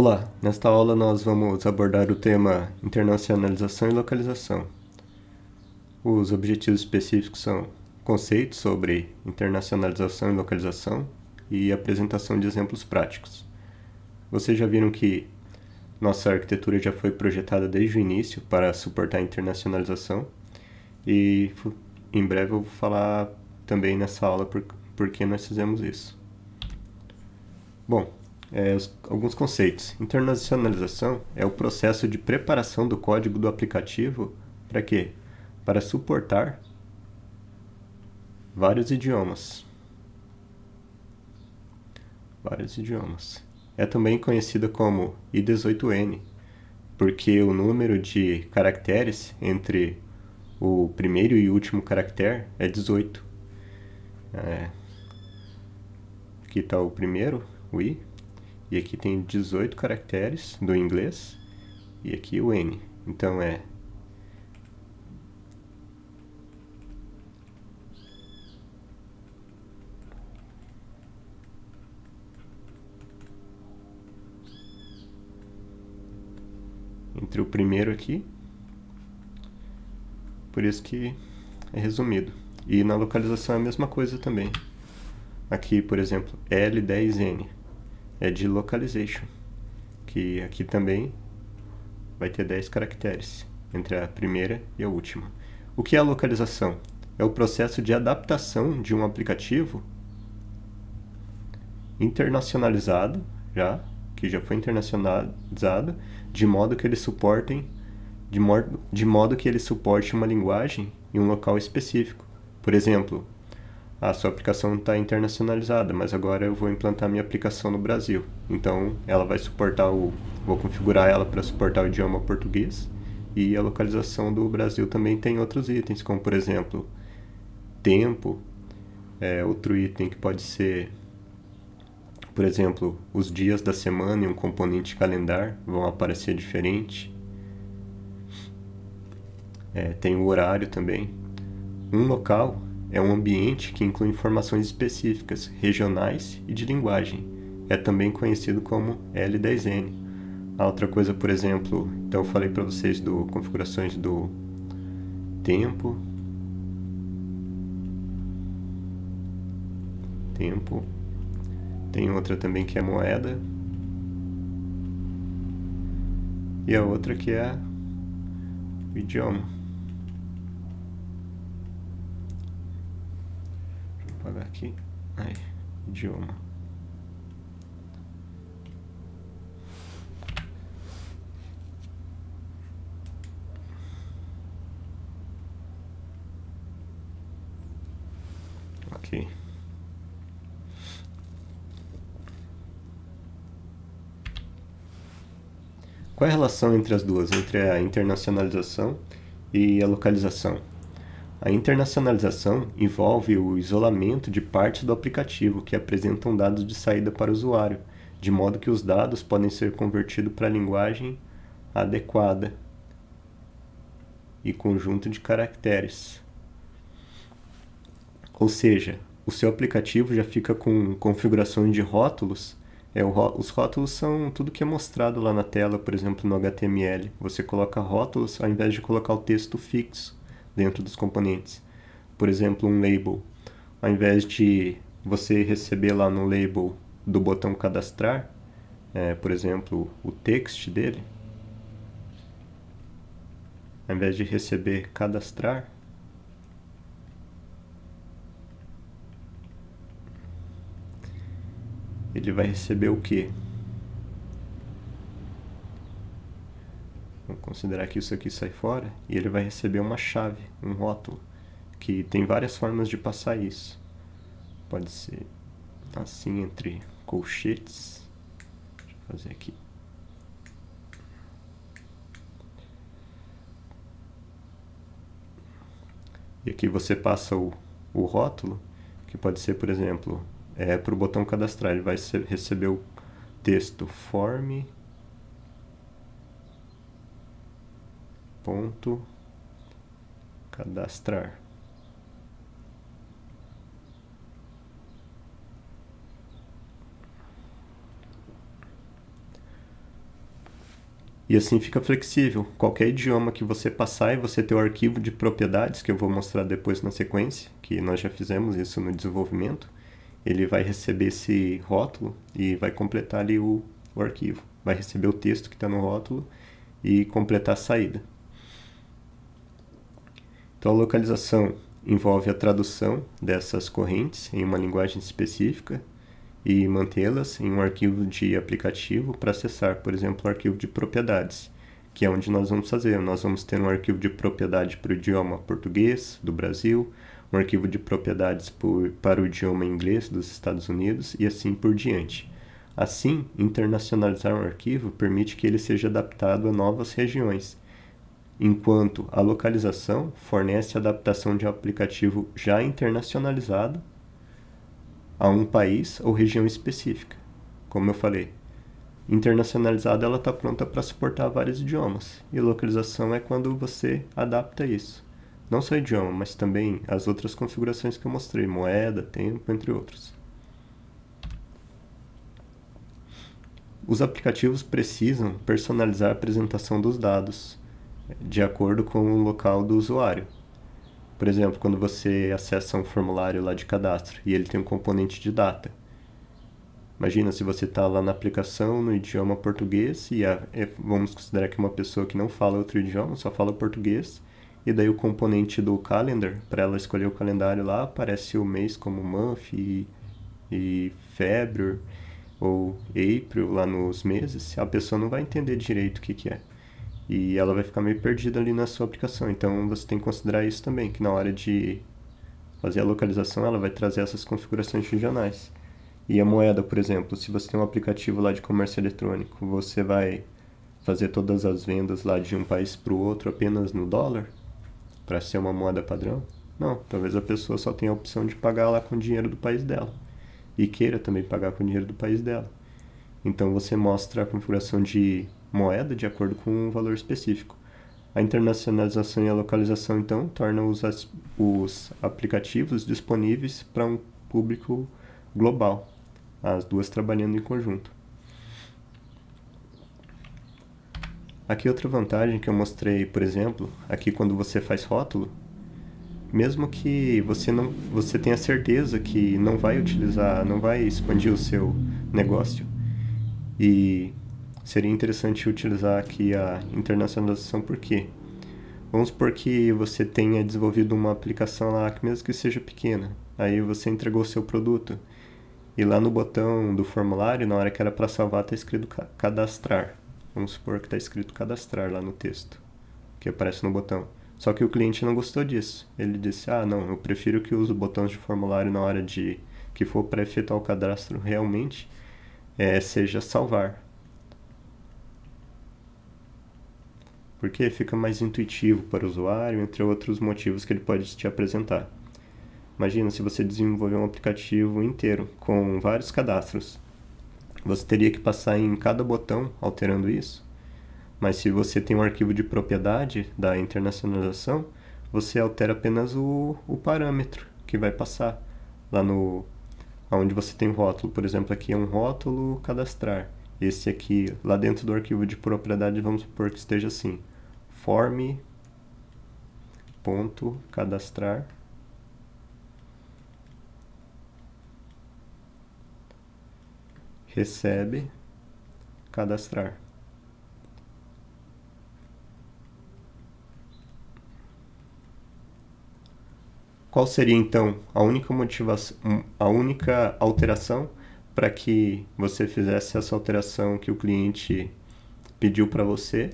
Olá, nesta aula nós vamos abordar o tema internacionalização e localização. Os objetivos específicos são conceitos sobre internacionalização e localização e apresentação de exemplos práticos. Vocês já viram que nossa arquitetura já foi projetada desde o início para suportar a internacionalização e em breve eu vou falar também nessa aula por que nós fizemos isso. Bom, alguns conceitos. Internacionalização é o processo de preparação do código do aplicativo para quê? Para suportar vários idiomas. É também conhecida como I18N, porque o número de caracteres entre o primeiro e o último caractere é 18. Aqui está o primeiro, o I, e aqui tem 18 caracteres do inglês, e aqui o N. Então é entre o primeiro aqui, por isso que é resumido. E na localização é a mesma coisa também. Aqui, por exemplo, L10N é de localization, que aqui também vai ter 10 caracteres entre a primeira e a última. O que é a localização? É o processo de adaptação de um aplicativo internacionalizado, que já foi internacionalizado, de modo que ele suporte uma linguagem em um local específico. Por exemplo, a sua aplicação está internacionalizada, mas agora eu vou implantar minha aplicação no Brasil. Então, ela vai suportar vou configurar ela para suportar o idioma português, e a localização do Brasil também tem outros itens, como por exemplo, tempo, outro item que pode ser, por exemplo, os dias da semana e um componente calendar vão aparecer diferente. Tem o horário também. Um local é um ambiente que inclui informações específicas, regionais e de linguagem. É também conhecido como L10N. A outra coisa, por exemplo, então eu falei para vocês do configurações do tempo. Tem outra também que é moeda. E a outra que é o idioma. Apagar aqui. Idioma. Ok. Qual é a relação entre as duas, entre a internacionalização e a localização? A internacionalização envolve o isolamento de partes do aplicativo que apresentam dados de saída para o usuário, de modo que os dados podem ser convertidos para a linguagem adequada e conjunto de caracteres. Ou seja, o seu aplicativo já fica com configurações de rótulos. Os rótulos são tudo que é mostrado lá na tela, por exemplo, no HTML. Você coloca rótulos ao invés de colocar o texto fixo dentro dos componentes. Por exemplo, um label. Ao invés de você receber lá no label do botão cadastrar, por exemplo, o text dele, ao invés de receber cadastrar, ele vai receber o quê? Vamos considerar que isso aqui sai fora, e ele vai receber uma chave, um rótulo, que tem várias formas de passar isso. Pode ser assim, entre colchetes. Deixa eu fazer aqui. E aqui você passa o rótulo, que pode ser, por exemplo, para o botão cadastrar. Ele vai receber o texto form ponto cadastrar. E assim fica flexível. Qualquer idioma que você passar e você ter o arquivo de propriedades, que eu vou mostrar depois na sequência, que nós já fizemos isso no desenvolvimento, ele vai receber esse rótulo e vai completar ali o arquivo. Vai receber o texto que está no rótulo e completar a saída. Então a localização envolve a tradução dessas correntes em uma linguagem específica e mantê-las em um arquivo de aplicativo para acessar, por exemplo, o arquivo de propriedades, que é onde nós vamos fazer. Nós vamos ter um arquivo de propriedade para o idioma português do Brasil, um arquivo de propriedades para o idioma inglês dos Estados Unidos e assim por diante. Assim, internacionalizar um arquivo permite que ele seja adaptado a novas regiões, enquanto a localização fornece a adaptação de um aplicativo já internacionalizado a um país ou região específica. Como eu falei, internacionalizada ela está pronta para suportar vários idiomas, e localização é quando você adapta isso. Não só o idioma, mas também as outras configurações que eu mostrei, moeda, tempo, entre outros. Os aplicativos precisam personalizar a apresentação dos dados de acordo com o local do usuário. Por exemplo, quando você acessa um formulário lá de cadastro e ele tem um componente de data. Imagina se você está lá na aplicação no idioma português e vamos considerar que é uma pessoa que não fala outro idioma, só fala português, e daí o componente do calendar, para ela escolher o calendário lá, aparece o mês como month e February ou April lá nos meses, a pessoa não vai entender direito o que é. E ela vai ficar meio perdida ali na sua aplicação. Então você tem que considerar isso também, que na hora de fazer a localização ela vai trazer essas configurações regionais. E a moeda, por exemplo, se você tem um aplicativo lá de comércio eletrônico, você vai fazer todas as vendas lá de um país para o outro apenas no dólar? Para ser uma moeda padrão? Não, talvez a pessoa só tenha a opção de pagar lá com o dinheiro do país dela. E queira também pagar com o dinheiro do país dela. Então você mostra a configuração de moeda de acordo com um valor específico. A internacionalização e a localização, então, tornam os aplicativos disponíveis para um público global, as duas trabalhando em conjunto. Aqui outra vantagem que eu mostrei, por exemplo, aqui quando você faz rótulo, mesmo que você tenha certeza que não vai expandir o seu negócio, e seria interessante utilizar aqui a internacionalização, por quê? Vamos supor que você tenha desenvolvido uma aplicação lá, que mesmo que seja pequena, aí você entregou o seu produto, e lá no botão do formulário, na hora que era para salvar, está escrito cadastrar. Vamos supor que está escrito cadastrar lá no texto, que aparece no botão. Só que o cliente não gostou disso. Ele disse, não, eu prefiro que use botões de formulário na hora que for para efetuar o cadastro realmente, seja salvar. Porque fica mais intuitivo para o usuário, entre outros motivos que ele pode te apresentar. Imagina se você desenvolver um aplicativo inteiro com vários cadastros. Você teria que passar em cada botão alterando isso. Mas se você tem um arquivo de propriedade da internacionalização, você altera apenas o parâmetro que vai passar lá onde você tem o rótulo. Por exemplo, aqui é um rótulo cadastrar. Esse aqui, lá dentro do arquivo de propriedade, vamos supor que esteja assim: form.cadastrar recebe cadastrar. Qual seria então a única alteração para que você fizesse essa alteração que o cliente pediu para você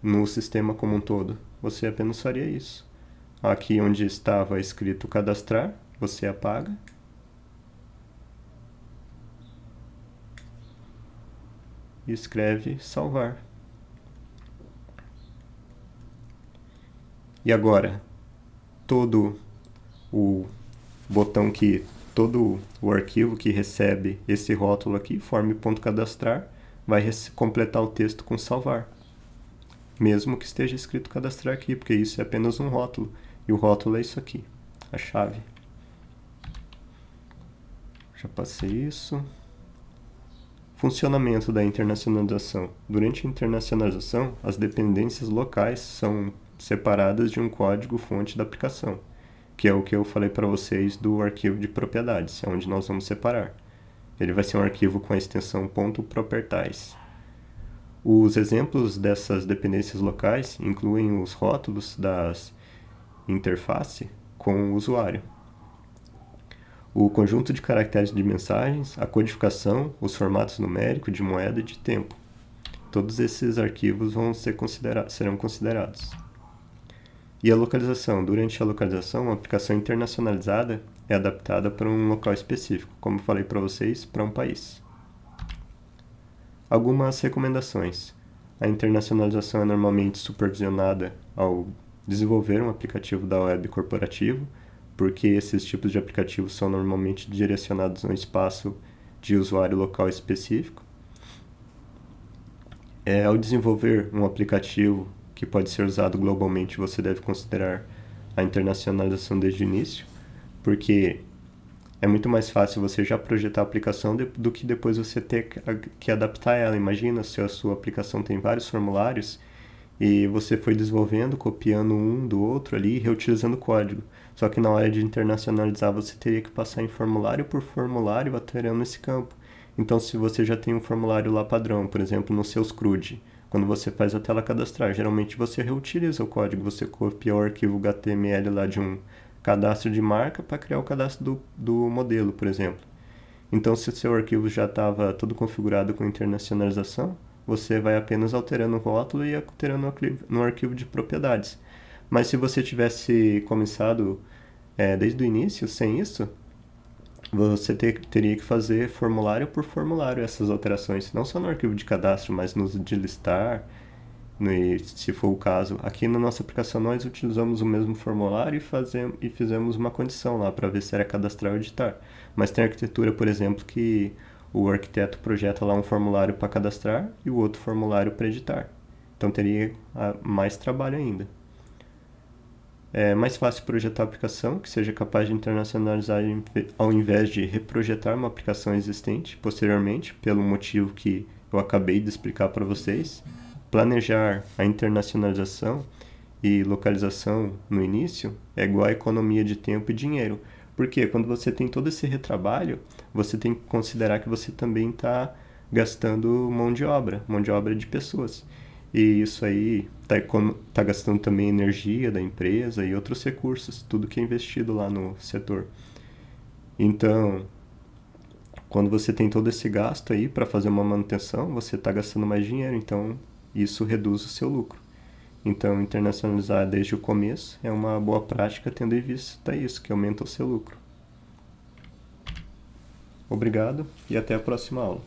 no sistema como um todo? Você apenas faria isso. Aqui onde estava escrito cadastrar, você apaga. E escreve salvar. E agora, todo o arquivo que recebe esse rótulo aqui, form.cadastrar, vai completar o texto com salvar. Mesmo que esteja escrito cadastrar aqui, porque isso é apenas um rótulo. E o rótulo é isso aqui, a chave. Já passei isso. Funcionamento da internacionalização. Durante a internacionalização, as dependências locais são separadas de um código-fonte da aplicação, que é o que eu falei para vocês do arquivo de propriedades, é onde nós vamos separar. Ele vai ser um arquivo com a extensão .properties. Os exemplos dessas dependências locais incluem os rótulos das interface com o usuário, o conjunto de caracteres de mensagens, a codificação, os formatos numérico, de moeda e de tempo. Todos esses arquivos serão considerados. E a localização. Durante a localização, a aplicação internacionalizada é adaptada para um local específico, como eu falei para vocês, para um país. Algumas recomendações. A internacionalização é normalmente supervisionada ao desenvolver um aplicativo da web corporativo, porque esses tipos de aplicativos são normalmente direcionados a um espaço de usuário local específico. Ao desenvolver um aplicativo que pode ser usado globalmente, você deve considerar a internacionalização desde o início, porque é muito mais fácil você já projetar a aplicação do que depois você ter que adaptar ela. Imagina se a sua aplicação tem vários formulários e você foi desenvolvendo, copiando um do outro ali, reutilizando o código. Só que na hora de internacionalizar, você teria que passar em formulário por formulário, alterando esse campo. Então, se você já tem um formulário lá padrão, por exemplo, no seu CRUD, quando você faz a tela cadastrar, geralmente você reutiliza o código, você copia o arquivo HTML lá de um cadastro de marca para criar o cadastro do modelo, por exemplo. Então, se o seu arquivo já estava todo configurado com internacionalização, você vai apenas alterando o rótulo e alterando no arquivo de propriedades. Mas se você tivesse começado desde o início, sem isso, você teria que fazer formulário por formulário essas alterações, não só no arquivo de cadastro, mas nos de listar, se for o caso. Aqui na nossa aplicação nós utilizamos o mesmo formulário e fizemos uma condição lá para ver se era cadastrar ou editar. Mas tem arquitetura, por exemplo, que o arquiteto projeta lá um formulário para cadastrar e o outro formulário para editar. Então teria mais trabalho ainda. É mais fácil projetar a aplicação que seja capaz de internacionalizar ao invés de reprojetar uma aplicação existente posteriormente, pelo motivo que eu acabei de explicar para vocês. Planejar a internacionalização e localização no início é igual a economia de tempo e dinheiro. Porque quando você tem todo esse retrabalho, você tem que considerar que você também está gastando mão de obra de pessoas. E isso aí está gastando também energia da empresa e outros recursos, tudo que é investido lá no setor. Então, quando você tem todo esse gasto aí para fazer uma manutenção, você está gastando mais dinheiro, então isso reduz o seu lucro. Então, internacionalizar desde o começo é uma boa prática, tendo em vista isso, que aumenta o seu lucro. Obrigado e até a próxima aula.